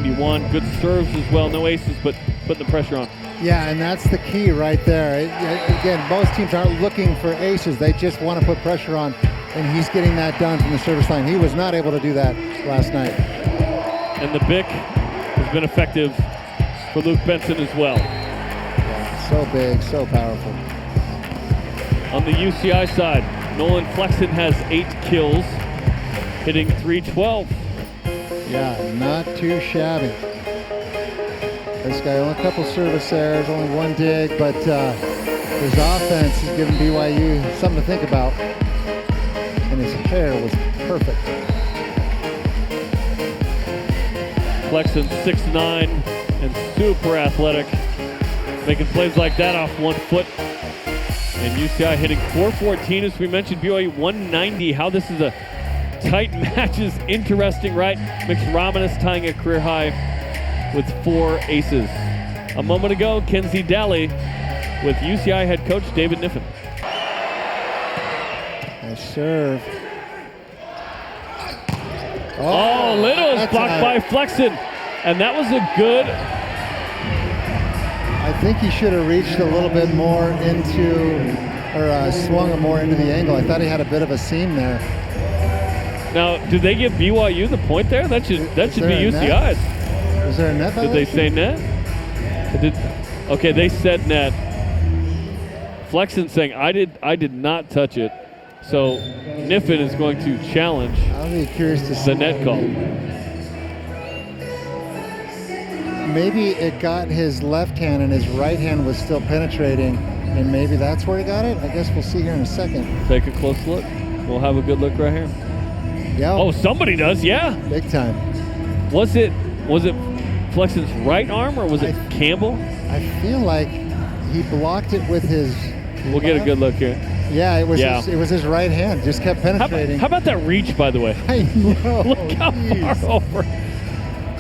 191. Good serves as well. No aces, but putting the pressure on. Yeah, and that's the key right there. Again, most teams aren't looking for aces. They just want to put pressure on, and he's getting that done from the service line. He was not able to do that last night. And the BIC has been effective for Luke Benson as well. Yeah, so big, so powerful. On the UCI side, Nolan Flexen has 8 kills, hitting .312. Yeah, not too shabby. This guy, only a couple service errors, only 1 dig, but his offense is giving BYU something to think about. And his hair was perfect. Flexen 6'9" and super athletic, making plays like that off 1 foot. And UCI hitting .414, as we mentioned, BYU 190. How this is a tight match is interesting, right? McRominus tying a career high with 4 aces. A moment ago, Kenzie Daly with UCI head coach David Niffen. Nice serve. Oh, little is blocked by Flexen. And that was a good... I think he should have reached a little bit more into, or swung him more into the angle. I thought he had a bit of a seam there. Now, did they give BYU the point there? That should be UCI's. Was there a net? Did they say net? Okay, they said net. Flexen saying I did not touch it. So Niffen is going to challenge I'll be curious to see the net call. Maybe it got his left hand and his right hand was still penetrating, and maybe that's where he got it. I guess we'll see here in a second. Take a close look. We'll have a good look right here. Yeah. Oh, somebody does, yeah. Big time. Was it Flexen's right arm or was it Campbell? I feel like he blocked it with his We'll get a good look here. Yeah, it was his right hand. Just kept penetrating. How about that reach, by the way? I know. Look how far over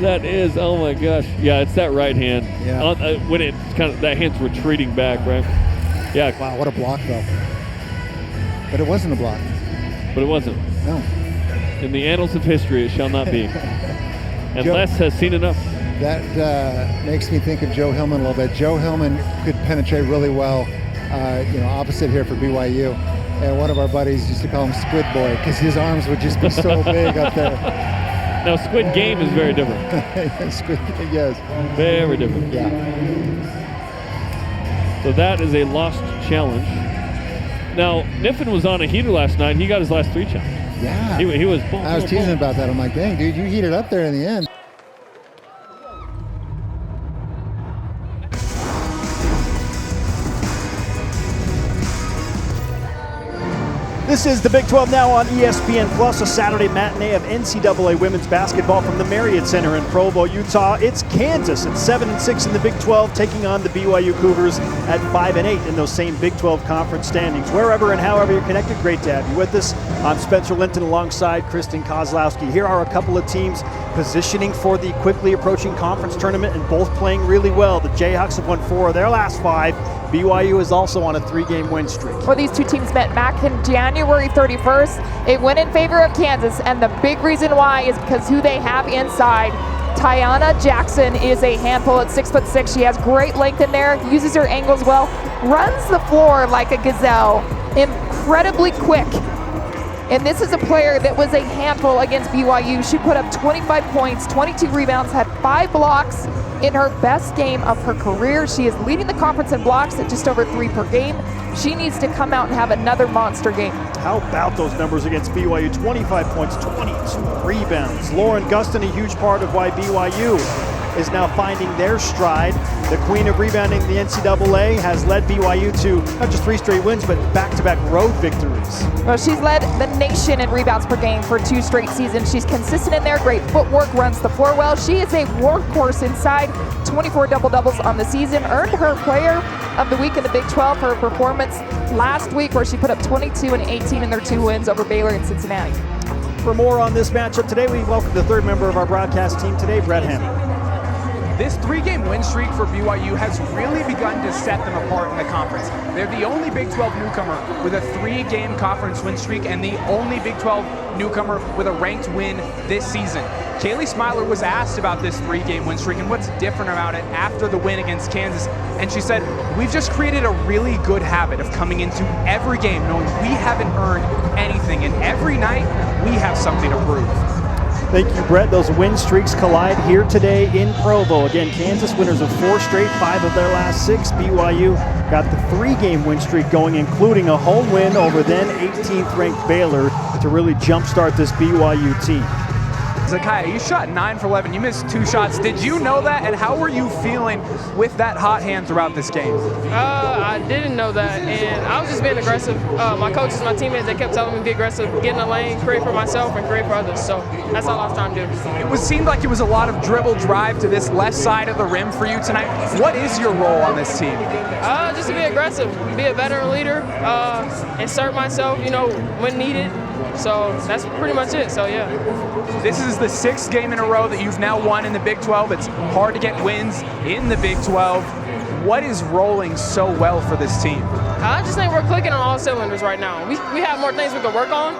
that is. Oh my gosh. Yeah, it's that right hand. Yeah. When it's kind of, that hand's retreating back, right? Yeah. Wow, what a block though. But it wasn't a block. But it wasn't. No. In the annals of history, it shall not be. And Les has seen enough. That makes me think of Joe Hillman a little bit. Joe Hillman could penetrate really well, opposite here for BYU. And one of our buddies used to call him Squid Boy because his arms would just be so big up there. Now, Squid Game is very different. Squid, yes. Very different. Yeah. So that is a lost challenge. Now, Niffen was on a heater last night. He got his last 3 challenges. Yeah. He was boom. I was teasing about that. I'm like, dang, dude, you heated up there in the end. This is the Big 12 now on ESPN Plus, a Saturday matinee of NCAA women's basketball from the Marriott Center in Provo, Utah. It's Kansas at 7-6 in the Big 12, taking on the BYU Cougars at 5-8 in those same Big 12 conference standings. Wherever and however you're connected, great to have you with us. I'm Spencer Linton alongside Kristen Kozlowski. Here are a couple of teams positioning for the quickly approaching conference tournament and both playing really well. The Jayhawks have won 4 of their last 5. BYU is also on a 3-game win streak. Well, these two teams met back in January 31st. It went in favor of Kansas, and the big reason why is because who they have inside. Tiana Jackson is a handful at 6'6". She has great length in there, uses her angles well, runs the floor like a gazelle, incredibly quick. And this is a player that was a handful against BYU. She put up 25 points, 22 rebounds, had 5 blocks in her best game of her career. She is leading the conference in blocks at just over 3 per game. She needs to come out and have another monster game. How about those numbers against BYU? 25 points, 22 rebounds. Lauren Gustin, a huge part of why BYU is now finding their stride. The queen of rebounding in the NCAA has led BYU to not just 3 straight wins, but back-to-back road victories. Well, she's led the nation in rebounds per game for 2 straight seasons. She's consistent in there, great footwork, runs the floor well. She is a workhorse inside, 24 double-doubles on the season, earned her player of the week in the Big 12 for her performance last week where she put up 22 and 18 in their 2 wins over Baylor and Cincinnati. For more on this matchup today, we welcome the 3rd member of our broadcast team today, Brett Hammond. This 3-game win streak for BYU has really begun to set them apart in the conference. They're the only Big 12 newcomer with a 3-game conference win streak and the only Big 12 newcomer with a ranked win this season. Kaylee Smiler was asked about this 3-game win streak and what's different about it after the win against Kansas, and she said, we've just created a really good habit of coming into every game knowing we haven't earned anything, and every night we have something to prove. Thank you, Brett. Those win streaks collide here today in Provo. Again, Kansas winners of 4 straight, 5 of their last 6. BYU got the 3-game win streak going, including a home win over then 18th ranked Baylor to really jumpstart this BYU team. Zakiya, you shot 9 for 11. You missed 2 shots. Did you know that? And how were you feeling with that hot hand throughout this game? I didn't know that, and I was just being aggressive. My coaches, my teammates, they kept telling me to be aggressive, get in the lane, create for myself, and create for others. So that's all I was trying to do. It seemed like it was a lot of dribble drive to this left side of the rim for you tonight. What is your role on this team? Just to be aggressive, be a veteran leader, insert myself, when needed. So that's pretty much it. So yeah. This is the 6th game in a row that you've now won in the Big 12. It's hard to get wins in the Big 12. What is rolling so well for this team? I just think we're clicking on all cylinders right now. We have more things we could work on,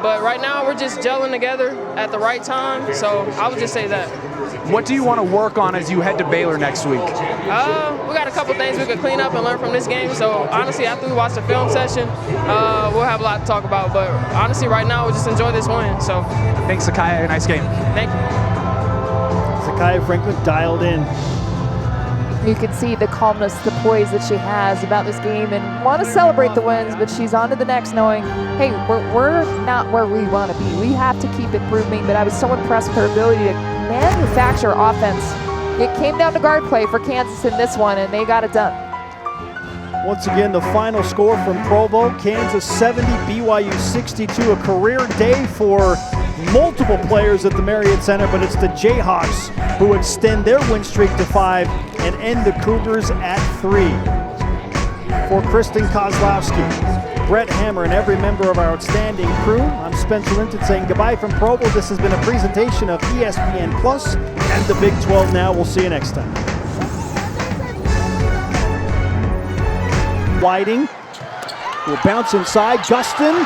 but right now we're just gelling together at the right time. So I would just say that. What do you want to work on as you head to Baylor next week? We got a couple things we could clean up and learn from this game. So honestly, after we watch the film session, we'll have a lot to talk about. But honestly, right now, we'll just enjoy this win. So thanks, Zakiya. Nice game. Thank you. Zakiya Franklin dialed in. You can see the calmness, the poise that she has about this game and want to celebrate the wins, but she's on to the next knowing, hey, we're not where we want to be. We have to keep improving, but I was so impressed with her ability to manufacture offense. It came down to guard play for Kansas in this one, and they got it done. Once again, the final score from Provo, Kansas 70, BYU 62, a career day for multiple players at the Marriott Center, but it's the Jayhawks who extend their win streak to 5 and end the Cougars at 3. For Kristen Kozlowski, Brett Hammer, and every member of our outstanding crew, I'm Spencer Linton saying goodbye from Provo. This has been a presentation of ESPN Plus and the Big 12 Now. We'll see you next time. Whiting will bounce inside. Gustin,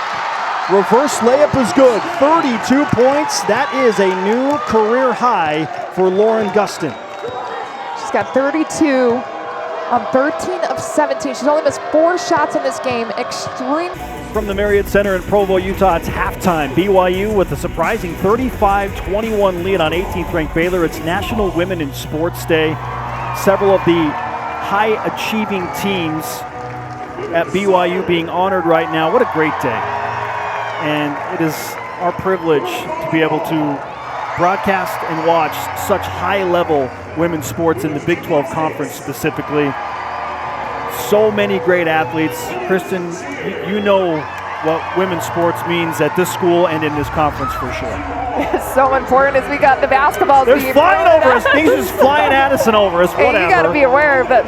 reverse layup is good. 32 points. That is a new career high for Lauren Gustin. She's got 32 on 13 of 17. She's only missed 4 shots in this game. Extreme. From the Marriott Center in Provo, Utah, it's halftime. BYU with a surprising 35-21 lead on 18th ranked Baylor. It's National Women in Sports Day. Several of the high-achieving teams at BYU being honored right now. What a great day. And it is our privilege to be able to broadcast and watch such high-level women's sports in the Big 12 Conference specifically. So many great athletes. Kristen, you know what women's sports means at this school and in this conference for sure. It's so important as we got the basketball team. They're flying over us. Things just flying at us and over us. Whatever. Hey, you got to be aware of it.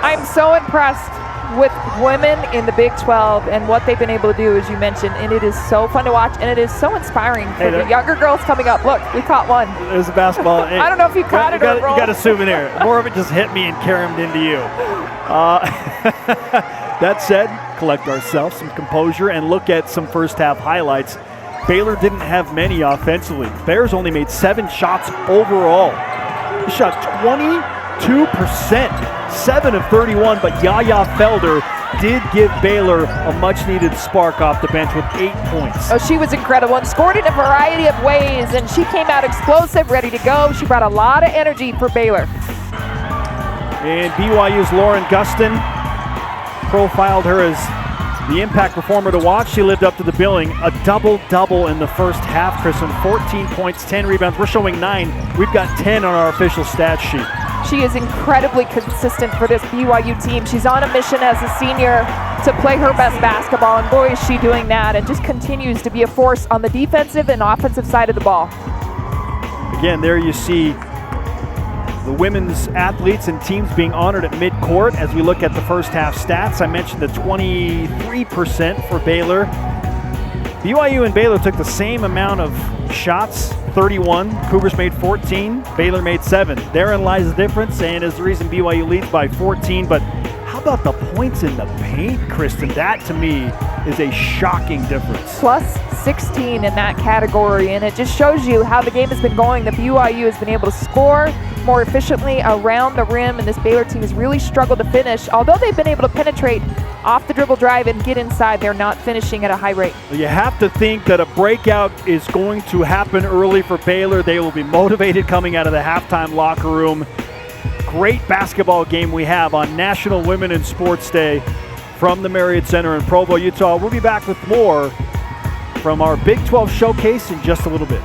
I'm so impressed with women in the Big 12 and what they've been able to do, as you mentioned, and it is so fun to watch, and it is so inspiring for the younger girls coming up. Look, we caught one. There's a basketball. I don't know if you caught it or You got a souvenir. More of it just hit me and carried into you. That said, collect ourselves some composure and look at some first half highlights. Baylor didn't have many offensively. Bears only made 7 shots overall. They shot 22%. 7 of 31, but Yaya Felder did give Baylor a much-needed spark off the bench with 8 points. Oh, she was incredible and scored in a variety of ways, and she came out explosive, ready to go. She brought a lot of energy for Baylor. And BYU's Lauren Gustin profiled her as the impact performer to watch. She lived up to the billing. A double-double in the first half, Kristen. 14 points, 10 rebounds. We're showing 9. We've got 10 on our official stat sheet. She is incredibly consistent for this BYU team. She's on a mission as a senior to play her best basketball, and boy, is she doing that, and just continues to be a force on the defensive and offensive side of the ball. Again, there you see the women's athletes and teams being honored at midcourt as we look at the first half stats. I mentioned the 23% for Baylor. BYU and Baylor took the same amount of shots, 31. Cougars made 14. Baylor made 7. Therein lies the difference, and is the reason BYU leads by 14. But how about the points in the paint, Kristen? That, to me, is a shocking difference. Plus 16 in that category, and it just shows you how the game has been going. The BYU has been able to score more efficiently around the rim, and this Baylor team has really struggled to finish. Although they've been able to penetrate off the dribble drive and get inside, they're not finishing at a high rate. You have to think that a breakout is going to happen early for Baylor. They will be motivated coming out of the halftime locker room. Great basketball game we have on National Women in Sports Day from the Marriott Center in Provo, Utah. We'll be back with more from our Big 12 showcase in just a little bit.